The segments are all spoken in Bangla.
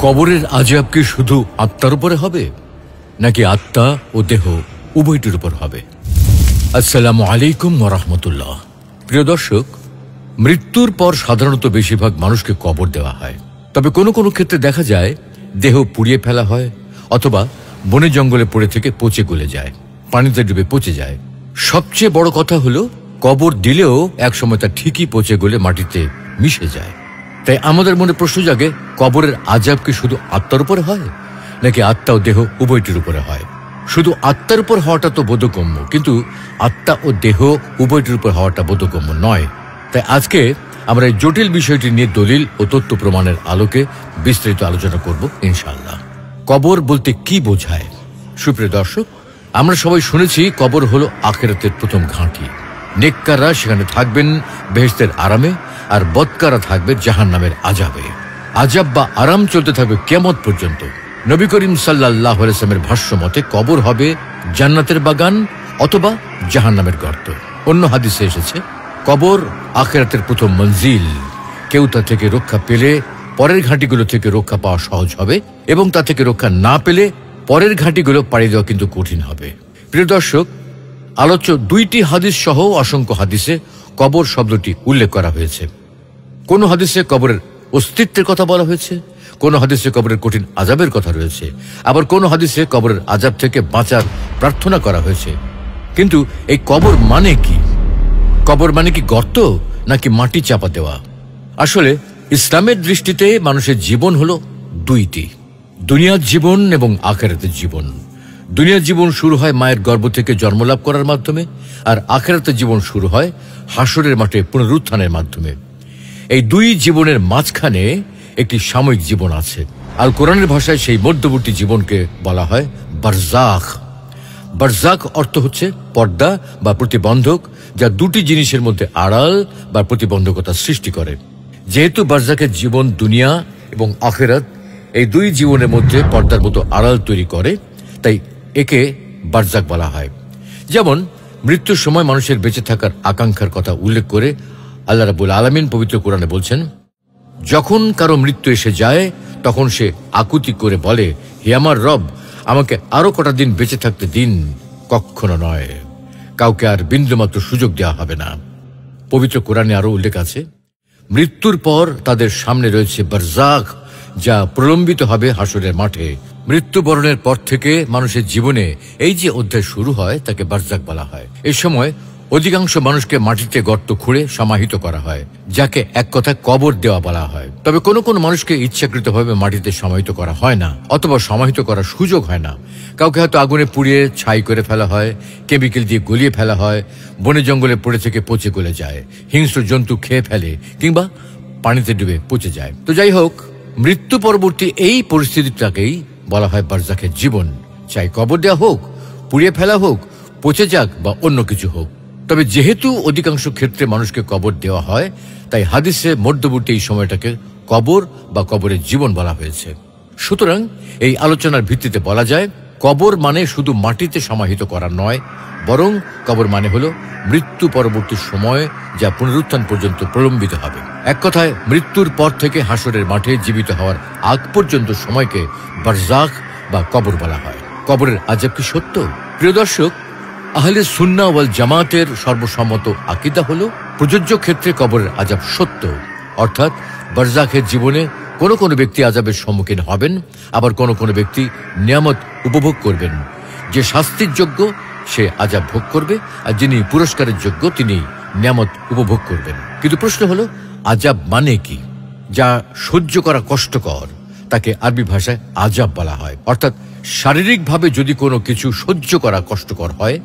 কবরের আযাব কি শুধু আত্মার উপরে হবে, নাকি আত্মা ও দেহ উভয়টির উপর হবে? আসসালামু আলাইকুম ওয়া রাহমাতুল্লাহ। প্রিয় দর্শক, মৃত্যুর পর সাধারণত বেশিরভাগ মানুষকে কবর দেওয়া হয়। তবে কোনো কোনো ক্ষেত্রে দেখা যায় দেহ পুড়িয়ে ফেলা হয়, অথবা বনে জঙ্গলে পড়ে থেকে পচে গলে যায়, পানিতে ডুবে পচে যায়। সবচেয়ে বড় কথা হলো, কবর দিলেও একসময় তা ঠিকই পচে গলে মাটিতে মিশে যায়। তাই আমাদের মনে প্রশ্ন জাগে, কবরের আযাব কি শুধু আত্মার উপরে হয়, নাকি আত্মা ও দেহ উভয়টির উপরে হয়? শুধু আত্মার উপর হওয়াটা তো বোধগম্য, কিন্তু আত্মা ও দেহ উভয়টির উপর হওয়াটা বোধগম্য নয়। তাই আজকে আমরা এই জটিল বিষয়টি নিয়ে দলিল ও তথ্য প্রমাণের আলোকে বিস্তারিত আলোচনা করব ইনশাআল্লাহ। কবর বলতে কি বোঝায়? সুপ্রিয় দর্শক, আমরা সবাই শুনেছি কবর হলো আখিরাতের প্রথম ঘাঁটি। নেককাররা সেখানে থাকবেন বেহেশতের আরামে, আর বদকাররা থাকবে জাহান্নামের আযাবে। আযাব বা আরাম চলতে থাকবে কিয়ামত পর্যন্ত। নবী করিম সাল্লাল্লাহু আলাইহি ওয়াসাল্লামের ভাষ্য মতে কবর হবে জান্নাতের বাগান অথবা জাহান্নামের গর্ত। অন্য হাদিসে এসেছে, কবর আখিরাতের প্রথম মঞ্জিল। কেউ তা থেকে রক্ষা পেলে পরের ঘাঁটিগুলো থেকে রক্ষা পাওয়া সহজ হবে, এবং তা থেকে রক্ষা না পেলে পরের ঘাঁটিগুলো পাড়ি দেওয়া কিন্তু কঠিন হবে। প্রিয় দর্শক, আলোচ্য দুইটি হাদিস সহ অসংখ্য হাদিসে কবর শব্দটি উল্লেখ করা হয়েছে। কোন হাদিসে কবরের অস্তিত্বের কথা বলা হয়েছে, কোন হাদিসে কবরের কঠিন আযাবের কথা রয়েছে, আবার কোন হাদিসে কবরের আযাব থেকে বাঁচার প্রার্থনা করা হয়েছে। কিন্তু এই কবর মানে কি? কবর মানে কি গর্ত, নাকি মাটি চাপা দেওয়া? আসলে ইসলামের দৃষ্টিতে মানুষের জীবন হলো দুইটি, দুনিয়ার জীবন এবং আখিরাতের জীবন। দুনিয়ার জীবন শুরু হয় মায়ের গর্ভ থেকে জন্মলাভ করার মাধ্যমে, আর আখিরাতের জীবন শুরু হয় হাসরের মাঠে পুনরুত্থানের মাধ্যমে। এই দুই জীবনের মাঝখানে একটি সাময়িক জীবন আছে। আল কোরআনের ভাষায় সেই মধ্যবর্তী জীবনকে বলা হয় বারজাখ। বারজাখ অর্থ হচ্ছে পর্দা বা প্রতিবন্ধক, যা দুটি জিনিসের মধ্যে আড়াল বা প্রতিবন্ধকতা সৃষ্টি করে। যেহেতু বারজাখের জীবন দুনিয়া এবং আখিরাত এই দুই জীবনের মধ্যে পর্দার মতো আড়াল তৈরি করে, তাই একে বারজাখ বলা হয়। যেমন মৃত্যুর সময় মানুষের বেঁচে থাকার আকাঙ্ক্ষার কথা উল্লেখ করে আল্লাহ রাব্বুল আলামিন পবিত্র কোরআনে বলছেন, যখন কারো মৃত্যু এসে যায় তখন সে আকুতি করে বলে, হে আমার রব, আমাকে আরো কটা দিন বেঁচে থাকতে দিন। কখনো নয়, কাউকে আর বিন্দুমাত্র সুযোগ দেওয়া হবে না। পবিত্র কোরআনে আরো উল্লেখ আছে, মৃত্যুর পর তাদের সামনে রয়েছে বারজাখ, যা প্রলম্বিত হবে হাসরের মাঠে। মৃত্যুবরণের পর থেকে মানুষের জীবনে এই যে অধ্যায় শুরু হয় তাকে বারজাখ বলা হয়। এই সময় অধিকাংশ মানুষকে মাটিতে গর্ত খুঁড়ে সমাহিত করা হয়, যাকে এক কথায় কবর দেওয়া বলা হয়। তবে কোনো কোনো মানুষকে ইচ্ছাকৃতভাবে মাটিতে সমাহিত করা হয় না, অথবা সমাহিত করার সুযোগ হয় না। কাউকে হয়তো আগুনে পুড়িয়ে ছাই করে ফেলা হয়, কেমিক্যাল দিয়ে গলিয়ে ফেলা হয়, বনে জঙ্গলে পড়ে থেকে পচে গলে যায়, হিংস্র জন্তু খেয়ে ফেলে, কিংবা পানিতে ডুবে পচে যায়। তো যাই হোক, মৃত্যু পরবর্তী এই পরিস্থিতিটাকেই বলা হয় বারজাখের জীবন। চাই কবর দেওয়া হোক, পুড়িয়ে ফেলা হোক, পচে যাক বা অন্য কিছু হোক। তবে যেহেতু অধিকাংশ ক্ষেত্রে মানুষকে কবর দেওয়া হয়, তাই হাদিসে মধ্যবর্তী এই সময়টাকে কবর বা কবরের জীবন বলা হয়েছে। সুতরাং এই আলোচনার ভিত্তিতে বলা যায়, কবর মানে শুধু মাটিতে সমাহিত করা নয়, বরং কবর মানে হলো মৃত্যু পরবর্তী সময়, যা পুনরুত্থান পর্যন্ত প্রলম্বিত হবে। এক কথায় মৃত্যুর পর থেকে হাসরের মাঠে জীবিত হওয়ার আগ পর্যন্ত সময়কে বারজাখ বা কবর বলা হয়। কবরের আযাব কি সত্য? প্রিয় দর্শক, আহলে সুন্নাহ ওয়াল জামাতের সর্বসম্মত আকীদা হলো, প্রযোজ্য ক্ষেত্রে কবরের আযাব সত্য। অর্থাৎ বারজাখের জীবনে কোনো কোনো ব্যক্তি আযাবের সম্মুখীন হবেন, আবার কোনো কোনো ব্যক্তি নিয়ামত উপভোগ করবেন। যে শাস্তির যোগ্য সে আযাব ভোগ করবে, আর যিনি পুরস্কারের যোগ্য তিনি নিয়ামত উপভোগ করবেন। কিন্তু প্রশ্ন হলো, আযাব মানে কি? যা সহ্য করা কষ্টকর তাকে আরবি ভাষায় আযাব বলা হয়। অর্থাৎ শারীরিকভাবে যদি কোনো কিছু সহ্য করা কষ্টকর হয়,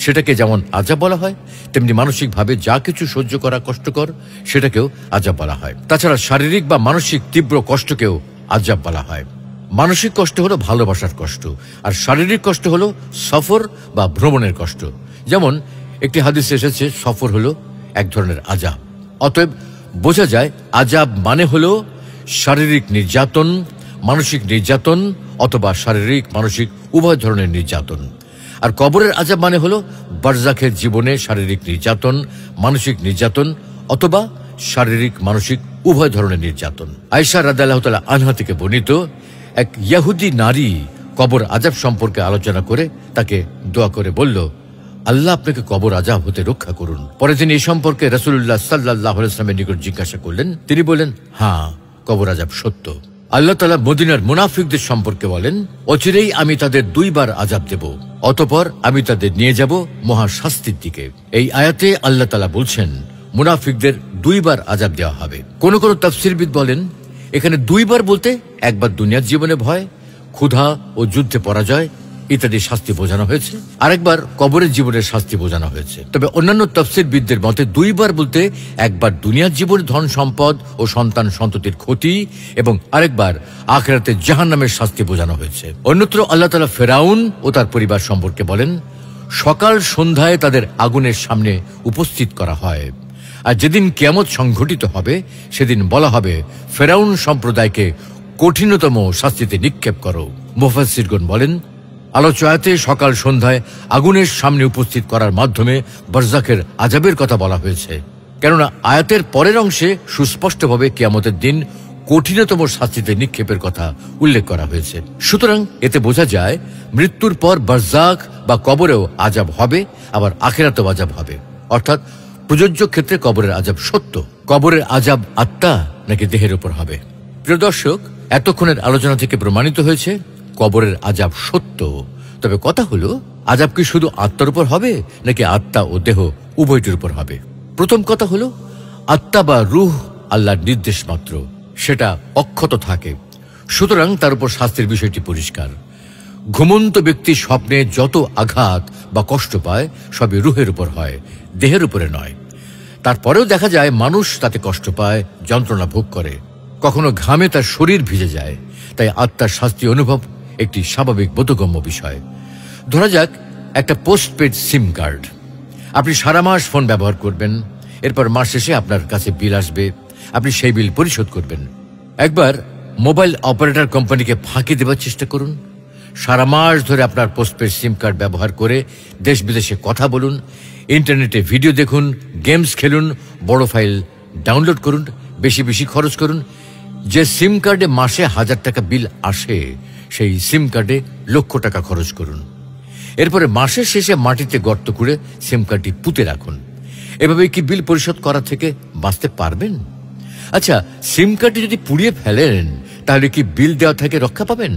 সেটাকে যেমন আযাব বলা হয়, তেমনি মানসিকভাবে যা কিছু সহ্য করা কষ্টকর সেটাকেও আযাব বলা হয়। তাছাড়া শারীরিক বা মানসিক তীব্র কষ্টকেও আযাব বলা হয়। মানসিক কষ্ট হলো ভালোবাসার কষ্ট, আর শারীরিক কষ্ট হলো সফর বা ভ্রমণের কষ্ট। যেমন একটি হাদিসে এসেছে, সফর হলো এক ধরনের আযাব। অতএব বোঝা যায় আযাব মানে হলো শারীরিক নির্যাতন, মানসিক নির্যাতন, অথবা শারীরিক মানসিক উভয় ধরনের নির্যাতন। আর কবরের আযাব মানে হলো বারজাখের জীবনে শারীরিক নির্যাতন, মানসিক নির্যাতন, অথবা শারীরিক মানসিক উভয় ধরনের নির্যাতন। আয়েশা রাদিয়াল্লাহু তাআলা আনহা থেকে বর্ণিত, এক ইহুদি নারী কবর আযাব সম্পর্কে আলোচনা করে তাকে দোয়া করে বলল, আল্লাহ আপনাকে কবর আযাব হতে রক্ষা করুন। পরে তিনি এই সম্পর্কে রাসূলুল্লাহ সাল্লাল্লাহু আলাইহি ওয়াসাল্লামের নিকট জিজ্ঞাসা করলেন। তিনি বললেন, হ্যাঁ, কবর আযাব সত্য। আল্লাহ তাআলা মদিনার মুনাফিকদের সম্পর্কে বলেন, অচিরেই আমি তাদের 2 বার আযাব দেব, অতঃপর আমি তাদের নিয়ে যাব মহাশাস্তির দিকে। এই আয়াতে আল্লাহ তাআলা বলছেন মুনাফিকদের 2 বার আযাব দেওয়া হবে। কোন কোন তাফসীরবিদ বলেন, এখানে 2 বার বলতে একবার দুনিয়ার জীবনে ভয়, ক্ষুধা ও যুদ্ধে পরাজয় ইত্যাদি শাস্তি বোঝানো হয়েছে, আরেকবার কবরের জীবনের শাস্তি বোঝানো হয়েছে। তবে অন্যান্য তাফসীরবিদদের মতে 2 বার বলতে একবার দুনিয়ার জীবনে ধন সম্পদ ও সন্তান সন্ততির ক্ষতি এবং আরেকবার আখিরাতে জাহান্নামের শাস্তি বোঝানো হয়েছে। অন্যত্র আল্লাহ তাআলা ফেরাউন ও তার পরিবার সম্পর্কে বলেন, সকাল সন্ধ্যায় তাদের আগুনের সামনে উপস্থিত করা হয়, আর যেদিন কিয়ামত সংঘটিত হবে সেদিন বলা হবে, ফেরাউন সম্প্রদায়কে কঠিনতম শাস্তিতে নিক্ষেপ করো। মুফাসসিরগণ বলেন, আলোচ্য আয়াতে সকাল সন্ধ্যায় আগুনের সামনে উপস্থিত করার মাধ্যমে বারজাখের আযাবের কথা বলা হয়েছে, কেননা আয়াতের পরের অংশে সুস্পষ্টভাবে কিয়ামতের দিন কঠিনতম শাস্তিতে নিক্ষেপের কথা উল্লেখ করা হয়েছে। সুতরাং এতে বোঝা যায় মৃত্যুর পর বারজাখ বা কবরেও আযাব হবে, আবার আখিরাতেও আযাব হবে। অর্থাৎ প্রযোজ্য ক্ষেত্রে কবরের আযাব সত্য। কবরের আযাব আত্মা নাকি দেহের উপর হবে? প্রিয় দর্শক, এতক্ষণের আলোচনা থেকে প্রমাণিত হয়েছে কবরের আযাব সত্য। তবে কথা হলো, আযাব কি শুধু আত্মার উপর হবে নাকি আত্মা ও দেহ উভয়টির উপর হবে? প্রথম কথা হলো, আত্মা বা রূহ আল্লাহর নির্দেশ মাত্র, সেটা অক্ষত থাকে, সুতরাং তার উপর শাস্তির বিষয়টি পরিষ্কার। ঘুমন্ত ব্যক্তি স্বপ্নে যত আঘাত বা কষ্ট পায় সবই রূহের উপর হয়, দেহের উপরে নয়। তারপরেও দেখা যায় মানুষ তাতে কষ্ট পায়, যন্ত্রণা ভোগ করে, কখনো ঘামে তার শরীর ভিজে যায়। তাই আত্মার শাস্তি অনুভব একটি স্বাভাবিক বোধগম্য বিষয়। ধরা যাক একটা পোস্টপেড সিম কার্ড, আপনি সারা মাস ফোন ব্যবহার করবেন, এরপর মাস শেষে আপনার কাছে বিল আসবে, আপনি সেই বিল পরিশোধ করবেন। একবার মোবাইল অপারেটর কোম্পানিকে ফাঁকি দেওয়ার চেষ্টা করুন। সারা মাস ধরে আপনার পোস্টপেড সিম কার্ড ব্যবহার করে দেশ বিদেশে কথা বলুন, ইন্টারনেটে ভিডিও দেখুন, গেমস খেলুন, বড় ফাইল ডাউনলোড করুন, বেশি বেশি খরচ করুন। যে সিম কার্ডে মাসে 1000 টাকা বিল আসে, সেই সিম কার্ডে লক্ষ টাকা খরচ করুন। এরপরে মাসের শেষে মাটিতে গর্ত করে সিম কার্ডটি পুঁতে রাখুন। এভাবে কি বিল পরিশোধ করা থেকে বাঁচতে পারবেন? আচ্ছা, সিম কার্ডটি যদি পুড়িয়ে ফেলেন তাহলে কি বিল দেওয়া থেকে রক্ষা পাবেন?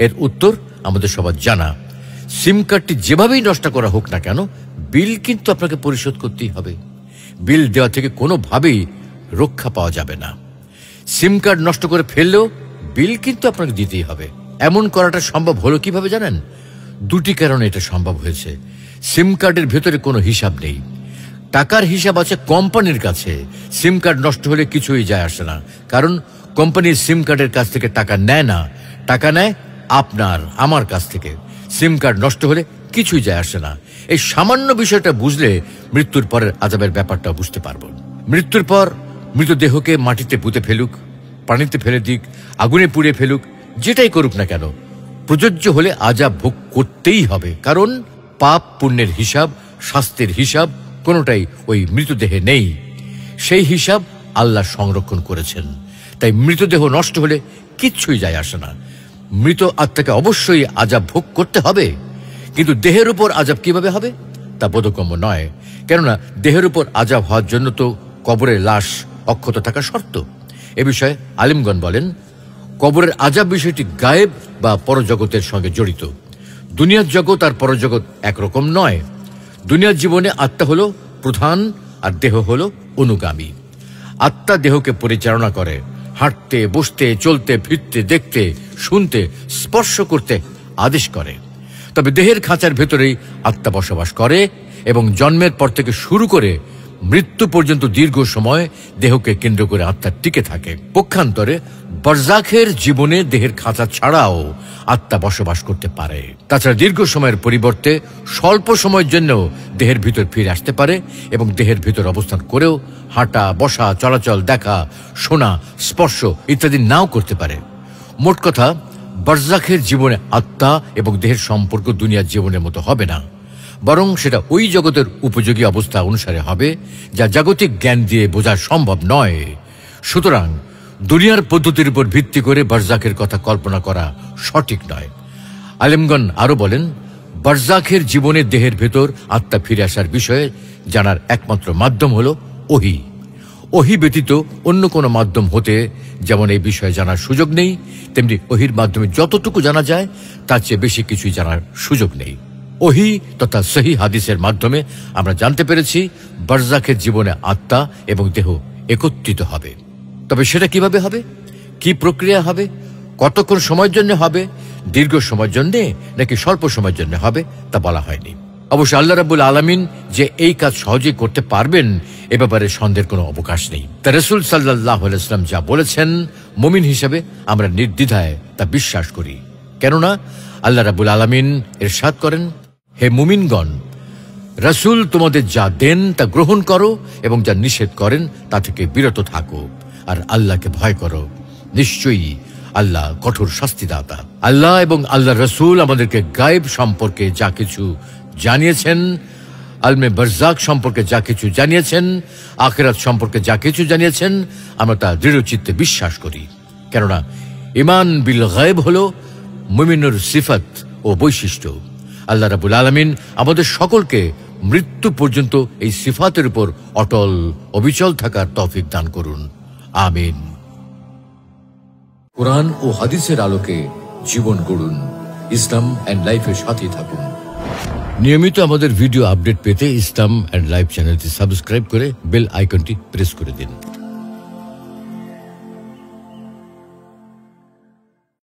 এর উত্তর আমাদের সবার জানা, সিম কার্ডটি যেভাবেই নষ্ট করা হোক না কেন, বিল কিন্তু আপনাকে পরিশোধ করতেই হবে। বিল দেওয়া থেকে কোনোভাবেই রক্ষা পাওয়া যাবে না। সিম কার্ড নষ্ট করে ফেললেও বিল কিন্তু আপনাকে দিতেই হবে। এমন করাটা সম্ভব হলো কিভাবে জানেন? 2টি কারণে এটা সম্ভব হয়েছে। সিম কার্ডের ভেতরে কোনো হিসাব নেই, টাকার হিসাব আছে কোম্পানির কাছে। সিম কার্ড নষ্ট হলে কিছুই যায় আসে না, কারণ কোম্পানির সিম কার্ডের কাছ থেকে টাকা নেয় না, টাকা নেয় আপনার আমার কাছ থেকে। সিম কার্ড নষ্ট হলে কিছুই যায় আসে না। এই সামান্য বিষয়টা বুঝলে মৃত্যুর পরের আযাবের ব্যাপারটা বুঝতে পারবো। মৃত্যুর পর মৃতদেহকে মাটিতে পুঁতে ফেলুক, পানিতে ফেলে দিক, আগুনে পুড়ে ফেলুক, যেটাই করুক না কেন, প্রযোজ্য হলে আযাব ভোগ করতেই হবে। কারণ পাপ পুণ্যের হিসাব, শাস্তির হিসাব কোনোটাই ওই মৃতদেহে নেই। সেই হিসাব আল্লাহ সংরক্ষণ করেছেন। তাই মৃতদেহ নষ্ট হলে কিচ্ছুই যায় আসে না। মৃত আত্মাকে অবশ্যই আযাব ভোগ করতে হবে, কিন্তু দেহের উপর আযাব কিভাবে হবে তা বোধগম্য নয়। কেননা দেহের উপর আযাব হওয়ার জন্য তো কবরের লাশ অক্ষত থাকা শর্ত। এ বিষয়ে আলিমগণ বলেন, কবরের আযাব বিষয়টি গায়েব বা পরজগতের সঙ্গে জড়িত। দুনিয়ার জগৎ আর পরজগৎ একরকম নয়। দুনিয়ার জীবনে আত্মা হলো প্রধান আর দেহ হলো অনুগামী। আত্মা দেহকে পরিচালনা করে, হাঁটতে, বসতে, চলতে, ফিরতে, দেখতে, শুনতে, স্পর্শ করতে আদেশ করে। তবে দেহের খাঁচার ভেতরেই আত্মা বসবাস করে এবং জন্মের পর থেকে শুরু করে মৃত্যু পর্যন্ত দীর্ঘ সময় দেহকে কেন্দ্র করে আত্মা টিকে থাকে। পক্ষান্তরে বারজাখের জীবনে দেহের খাঁচা ছাড়াও আত্মা বসবাস করতে পারে। তাছাড়া দীর্ঘ সময়ের পরিবর্তে স্বল্প সময়ের জন্য দেহের ভিতর ফিরে আসতে পারে এবং দেহের ভিতর অবস্থান করেও হাঁটা, বসা, চলাচল, দেখা, শোনা, স্পর্শ ইত্যাদি নাও করতে পারে। মোট কথা, বারজাখের জীবনে আত্মা এবং দেহের সম্পর্ক দুনিয়ার জীবনের মতো হবে না, বরং সেটা ওই জগতের উপযোগী অবস্থা অনুসারে হবে, যা জাগতিক জ্ঞান দিয়ে বোঝা সম্ভব নয়। সুতরাং দুনিয়ার পদ্ধতির উপর ভিত্তি করে বারজাকের কথা কল্পনা করা সঠিক নয়। আলেমগণ আরো বলেন, বারজাকের জীবনের দেহের ভেতর আত্মা ফিরে আসার বিষয়ে জানার একমাত্র মাধ্যম হল ওহী। ওহী ব্যতীত অন্য কোনো মাধ্যম হতে যেমন এই বিষয়ে জানার সুযোগ নেই, তেমনি ওহীর মাধ্যমে যতটুকু জানা যায় তার চেয়ে বেশি কিছুই জানার সুযোগ নেই। ওহী তথা সহি হাদিসের মাধ্যমে আমরা জানতে পেরেছি বারজাকের জীবনে আত্মা এবং দেহ একত্রিত হবে। তবে সেটা কিভাবে হবে, কি প্রক্রিয়া হবে, কতক্ষণ সময়ের জন্য হবে, দীর্ঘ সময়ের জন্য নাকি স্বল্প সময়ের জন্য হবে তা বলা হয়নি। অবশ্য আল্লাহ রাব্বুল আলামিন যে এই কাজ সহজেই করতে পারবেন এ ব্যাপারে সন্দেহের কোনো অবকাশ নেই। তা রাসূল সাল্লাল্লাহু আলাইহি ওয়াসাল্লাম যা বলেছেন মুমিন হিসেবে আমরা নির্দ্বিধায় তা বিশ্বাস করি। কেননা আল্লাহ রাব্বুল আলামিন ইরশাদ করেন, হে মুমিনগণ, রাসূল তোমাদের যা দেন তা গ্রহণ করো এবং যা নিষেধ করেন তা থেকে বিরত থাকো, আর আল্লাহকে ভয় করো, নিশ্চয়ই আল্লাহ কঠোর শাস্তিদাতা। আল্লাহ এবং আল্লাহ রাসূল আমাদেরকে গায়েব সম্পর্কে যা কিছু জানিয়েছেন, আলমে বারজাক সম্পর্কে যা কিছু জানিয়েছেন, আখিরাত সম্পর্কে যা কিছু জানিয়েছেন, আমরা তা দৃঢ়চিত্তে বিশ্বাস করি। কেননা ঈমান বিল গায়ব হলো মুমিনের সিফাত ও বৈশিষ্ট্য। আল্লাহ রাব্বুল আলামিন আমাদের সকলকে মৃত্যু পর্যন্ত এই সিফাতের উপর অটল অবিচল থাকার তৌফিক দান করুন, আমিন। কোরআন ও হাদিসের আলোকে জীবন গড়ুন। ইসলাম এন্ড লাইফের সাথে থাকুন। নিয়মিত আমাদের ভিডিও আপডেট পেতে ইসলাম এন্ড লাইফ চ্যানেলটি সাবস্ক্রাইব করে বেল আইকনটি প্রেস করে দিন।